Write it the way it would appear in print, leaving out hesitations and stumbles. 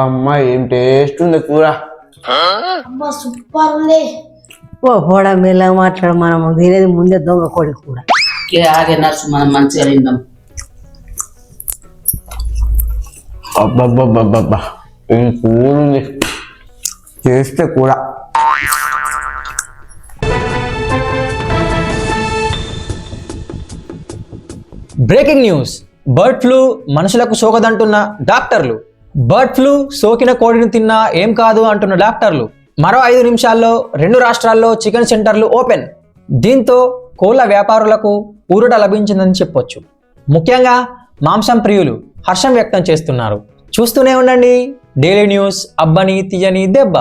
అమ్మ ఏం టేస్ట్ ఉంది కూర. సూపర్ ఉంది. ఓ పోడా మెల్లగా మాట్లాడు, మనం తినేది ముందే దొంగ కోడి కూర. ఆగే నర్సు, మనం మంచిగా తిందాం. అబ్బబ్బబ్బబ్బబ్బా ఏం కూర ఉంది, చేస్తే కూర. Breaking news. బర్డ్ ఫ్లూ మనుషులకు సోకదంటున్న డాక్టర్లు. బర్డ్ ఫ్లూ సోకిన కోడిని తిన్నా ఏం కాదు అంటున్న డాక్టర్లు. మరో 5 నిమిషాల్లో 2 రాష్ట్రాల్లో చికెన్ సెంటర్లు ఓపెన్. దీంతో కోళ్ల వ్యాపారులకు ఊరట లభించిందని చెప్పొచ్చు. ముఖ్యంగా మాంసం ప్రియులు హర్షం వ్యక్తం చేస్తున్నారు. చూస్తూనే ఉండండి డైలీ న్యూస్. అబ్బని తీయని దెబ్బ.